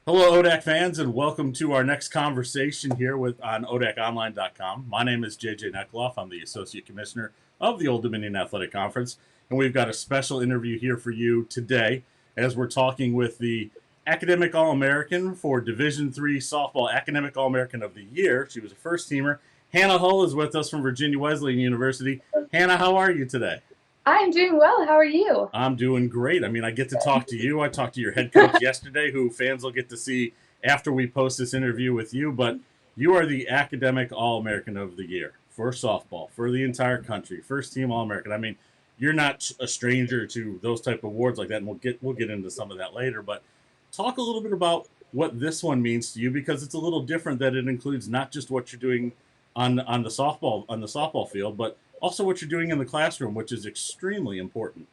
Hello, ODAC fans, and welcome to our next conversation here on ODAConline.com. My name is JJ NEKOLOFF. I'm the Associate Commissioner of the Old Dominion Athletic Conference, and we've got a special interview here for you today as we're talking with the Academic All-American for Division III Softball Academic All-American of the Year. She was a first-teamer. Hanna Hull is with us from Virginia Wesleyan University. Hanna, how are you today? I'm doing well. How are you? I'm doing great. I mean, I get to talk to you. I talked to your head coach yesterday, who fans will get to see after we post this interview with you. But you are the Academic All-American of the Year for softball, for the entire country, first team All-American. I mean, you're not a stranger to those type of awards like that, and we'll get into some of that later. But talk a little bit about what this one means to you, because it's a little different. That it includes not just what you're doing on the softball field, but also what you're doing in the classroom, which is extremely important.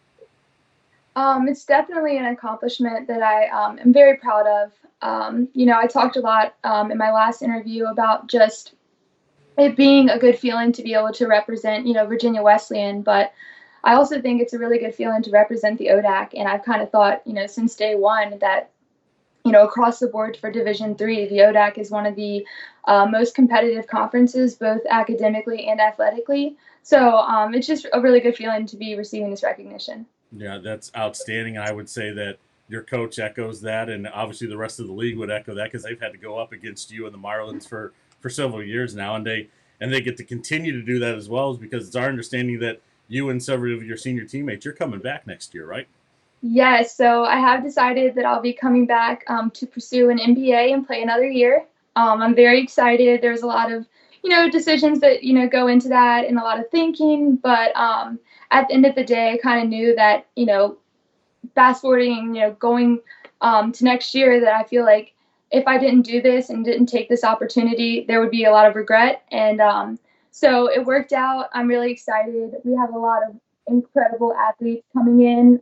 It's definitely an accomplishment that I am very proud of. I talked a lot in my last interview about just it being a good feeling to be able to represent, Virginia Wesleyan, but I also think it's a really good feeling to represent the ODAC. And I've kind of thought, since day one that, across the board for Division III, the ODAC is one of the most competitive conferences, both academically and athletically. So it's just a really good feeling to be receiving this recognition. Yeah, that's outstanding. And I would say that your coach echoes that, and obviously the rest of the league would echo that because they've had to go up against you and the Marlins for several years now, and they get to continue to do that as well, is because it's our understanding that you and several of your senior teammates, you're coming back next year, right? Yes, so I have decided that I'll be coming back to pursue an MBA and play another year. I'm very excited. There's a lot of, decisions that, go into that and a lot of thinking. But at the end of the day, I kind of knew that, fast forwarding, going to next year, that I feel like if I didn't do this and didn't take this opportunity, there would be a lot of regret. And so it worked out. I'm really excited. We have a lot of incredible athletes coming in,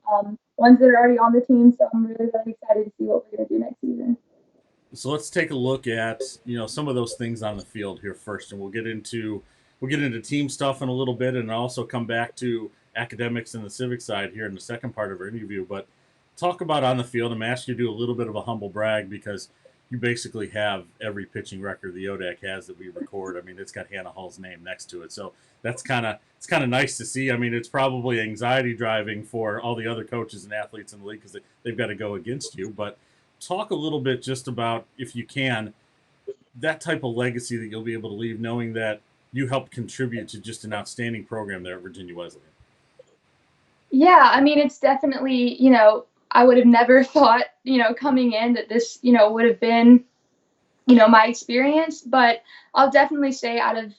ones that are already on the team. So I'm really, really excited to see what we're going to do next season. So let's take a look at some of those things on the field here first, and we'll get into team stuff in a little bit, and also come back to academics and the civic side here in the second part of our interview. But talk about on the field. I'm asking you to do a little bit of a humble brag, because you basically have every pitching record the ODAC has that we record. I mean, it's got Hanna Hull's name next to it, so it's kind of nice to see. I mean, it's probably anxiety driving for all the other coaches and athletes in the league, because they've got to go against you. But talk a little bit just about, if you can, that type of legacy that you'll be able to leave, knowing that you helped contribute to just an outstanding program there at Virginia Wesleyan. Yeah, I mean, it's definitely, I would have never thought, coming in that this, would have been, my experience. But I'll definitely say out of,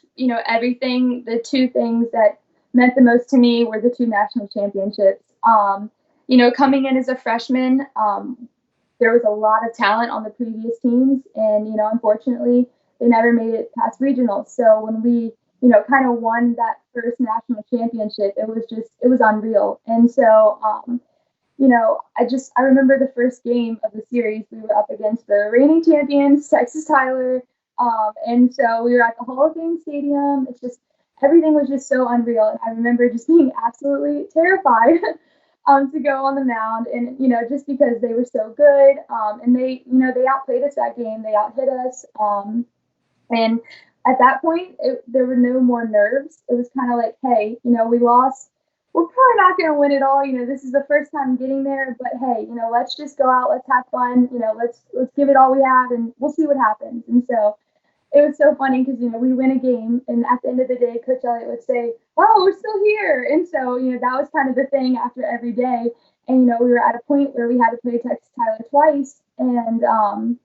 everything, the two things that meant the most to me were the two national championships. Coming in as a freshman, there was a lot of talent on the previous teams, and unfortunately, they never made it past regionals. So when we, kind of won that first national championship, it was unreal. And so, I remember the first game of the series. We were up against the reigning champions, Texas Tyler, and so we were at the Hall of Fame Stadium. It's just everything was just so unreal, and I remember just being absolutely terrified to go on the mound, and just because they were so good, and they outplayed us that game, they outhit us, and at that point, there were no more nerves. It was kind of like, hey, we lost. We're probably not going to win it all. This is the first time getting there, but hey, let's just go out, let's have fun. Let's give it all we have, and we'll see what happens. And so it was so funny because we win a game, and at the end of the day, Coach Elliott would say, "Oh, we're still here." And so that was kind of the thing after every day. And we were at a point where we had to play Texas Tyler twice, and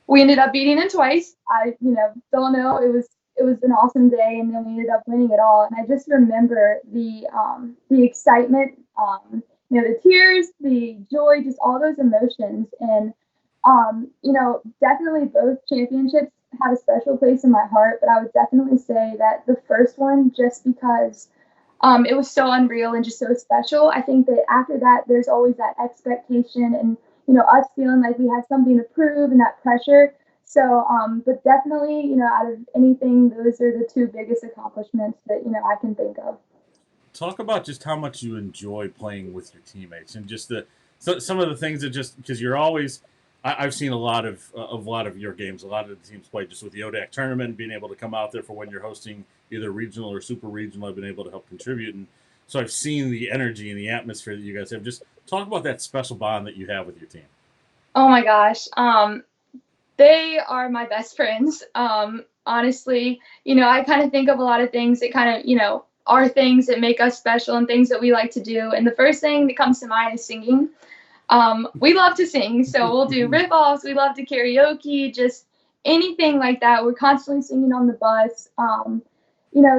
we ended up beating them twice. I don't know. It was an awesome day, and then we ended up winning it all. And I just remember the excitement, the tears, the joy, just all those emotions. And definitely both championships have a special place in my heart, but I would definitely say that the first one, just because it was so unreal and just so special. I think that after that, there's always that expectation and, us feeling like we had something to prove and that pressure. So, but definitely, out of anything, those are the two biggest accomplishments that, I can think of. Talk about just how much you enjoy playing with your teammates, and just some of the things that, just because you're always I've seen a lot of your games. A lot of the teams play just with the ODAC tournament, being able to come out there for when you're hosting either regional or super regional. I've been able to help contribute, and so I've seen the energy and the atmosphere that you guys have. Just talk about that special bond that you have with your team. Oh my gosh. They are my best friends. Honestly, I kind of think of a lot of things that kind of, are things that make us special and things that we like to do. And the first thing that comes to mind is singing. We love to sing, so we'll do riff-offs. We love to karaoke, just anything like that. We're constantly singing on the bus.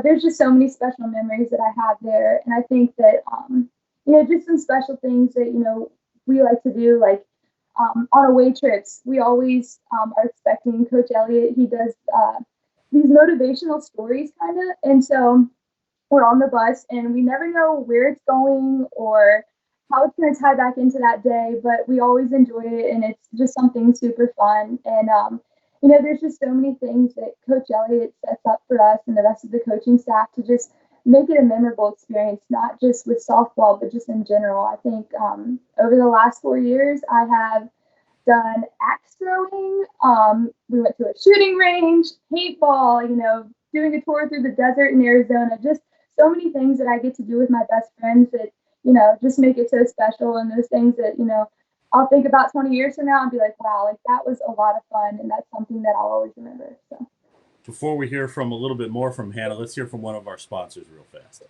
There's just so many special memories that I have there. And I think that, just some special things that, we like to do, like on away trips, we always are expecting Coach Elliott. He does these motivational stories, kind of. And so we're on the bus and we never know where it's going or how it's going to tie back into that day, but we always enjoy it and it's just something super fun. And, there's just so many things that Coach Elliott sets up for us and the rest of the coaching staff to just make it a memorable experience, not just with softball, but just in general. I think over the last 4 years, I have done axe throwing. We went to a shooting range, paintball, doing a tour through the desert in Arizona, just so many things that I get to do with my best friends that, just make it so special. And those things that, I'll think about 20 years from now and be like, wow, like that was a lot of fun. And that's something that I'll always remember. So Before we hear from a little bit more from Hanna, let's hear from one of our sponsors real fast.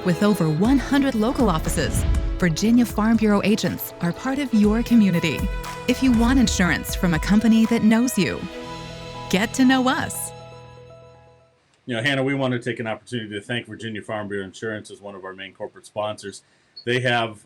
With over 100 local offices, Virginia Farm Bureau agents are part of your community. If you want insurance from a company that knows you, get to know us. Hanna, we want to take an opportunity to thank Virginia Farm Bureau Insurance as one of our main corporate sponsors. They have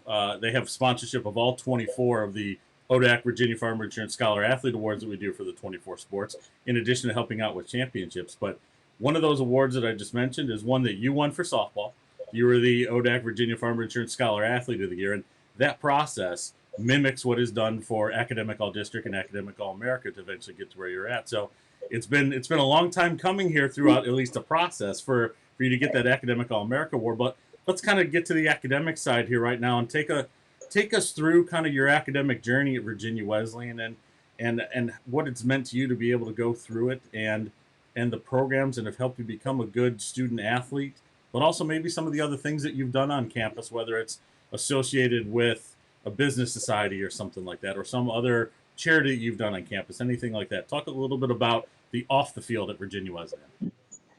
sponsorship of all 24 of the ODAC Virginia Farm Insurance Scholar Athlete Awards that we do for the 24 sports, in addition to helping out with championships. But one of those awards that I just mentioned is one that you won for softball. You were the ODAC Virginia Farm Insurance Scholar Athlete of the Year, and that process mimics what is done for Academic All-District and Academic All-America to eventually get to where you're at. So it's been a long time coming here throughout at least a process for you to get that Academic All-America award. But let's kind of get to the academic side here right now and take us through kind of your academic journey at Virginia Wesleyan and what it's meant to you to be able to go through it and the programs that have helped you become a good student athlete, but also maybe some of the other things that you've done on campus, whether it's associated with a business society or something like that, or some other charity that you've done on campus, anything like that. Talk a little bit about the off the field at Virginia Wesleyan.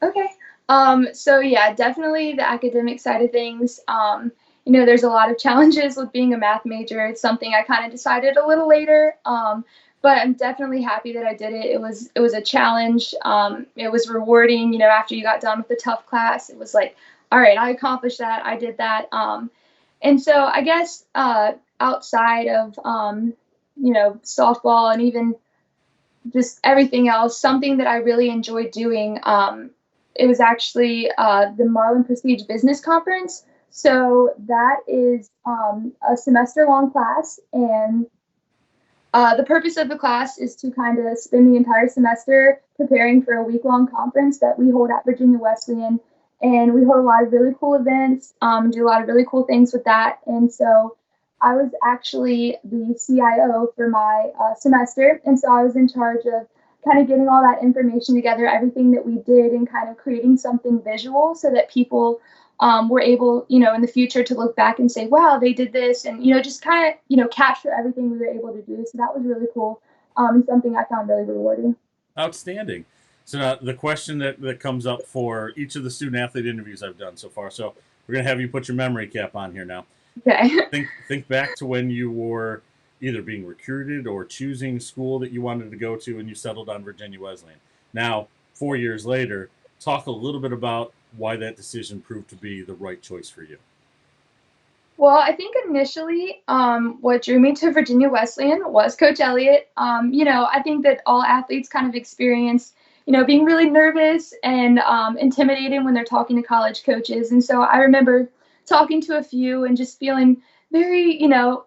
Okay. So yeah, definitely the academic side of things. There's a lot of challenges with being a math major. It's something I kind of decided a little later. But I'm definitely happy that I did it. It was a challenge. It was rewarding, after you got done with the tough class. It was like, all right, I accomplished that. I did that. And so I guess outside of softball and even just everything else, something that I really enjoyed doing, it was actually the Marlin Prestige Business Conference. So that is a semester-long class, and the purpose of the class is to kind of spend the entire semester preparing for a week-long conference that we hold at Virginia Wesleyan. And we hold a lot of really cool events, do a lot of really cool things with that. And so I was actually the CIO for my semester. And so I was in charge of kind of getting all that information together, everything that we did, and kind of creating something visual so that people were able, in the future to look back and say, wow, they did this, and, just kind of, capture everything we were able to do. So that was really cool. Something I found really rewarding. Outstanding. So now the question that comes up for each of the student athlete interviews I've done so far. So we're going to have you put your memory cap on here now. Okay. Think back to when you were either being recruited or choosing school that you wanted to go to, and you settled on Virginia Wesleyan. Now, 4 years later, talk a little bit about why that decision proved to be the right choice for you. Well, I think initially what drew me to Virginia Wesleyan was Coach Elliott. I think that all athletes kind of experience, being really nervous and intimidated when they're talking to college coaches. And so I remember talking to a few and just feeling very, you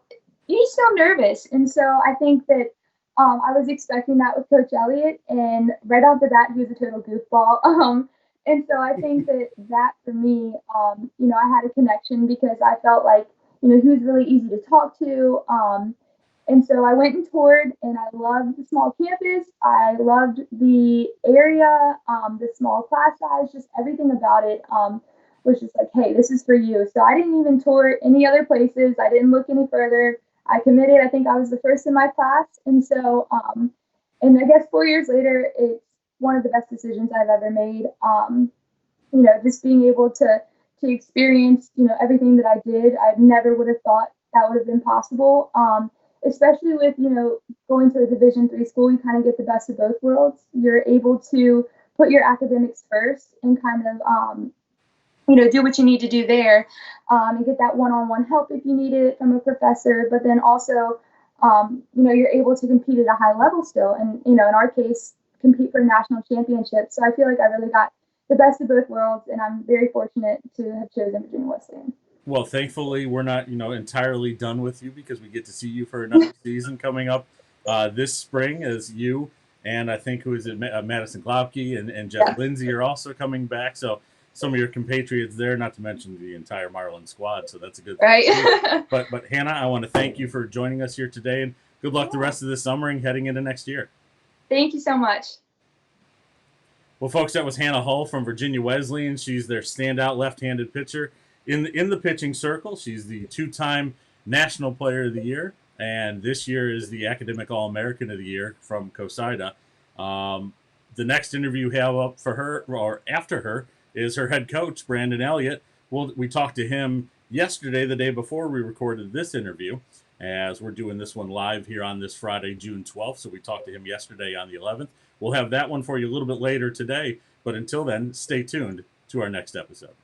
just feel nervous. And so I think that I was expecting that with Coach Elliott, and right off the bat, he was a total goofball. And so I think that for me, I had a connection because I felt like, who's really easy to talk to. And so I went and toured, and I loved the small campus. I loved the area, the small class size, just everything about it was just like, hey, this is for you. So I didn't even tour any other places. I didn't look any further. I committed. I think I was the first in my class. And so, and I guess 4 years later, it's one of the best decisions I've ever made. Just being able to experience, everything that I did, I never would have thought that would have been possible. Especially with, going to a Division III school, you kind of get the best of both worlds. You're able to put your academics first and kind of, do what you need to do there, and get that one-on-one help if you need it from a professor. But then also, you're able to compete at a high level still. And, in our case, compete for national championships. So I feel like I really got the best of both worlds, and I'm very fortunate to have chosen Virginia Wesleyan. Well, thankfully, we're not, entirely done with you, because we get to see you for another season coming up this spring, as you and I think who is it, Madison Glaubke and Jeff Lindsay are also coming back. So some of your compatriots there, not to mention the entire Marlins squad. So that's a good thing. Right. But Hanna, I want to thank you for joining us here today, and good luck the rest of the summer and heading into next year. Thank you so much. Well, folks, that was Hanna Hull from Virginia Wesleyan. She's their standout left-handed pitcher in the pitching circle. She's the two-time National Player of the Year, and this year is the Academic All-American of the Year from CoSIDA. The next interview we have up for her, or after her, is her head coach, Brandon Elliott. We talked to him yesterday, the day before we recorded this interview, as we're doing this one live here on this Friday, June 12th. So we talked to him yesterday on the 11th. We'll have that one for you a little bit later today. But until then, stay tuned to our next episode.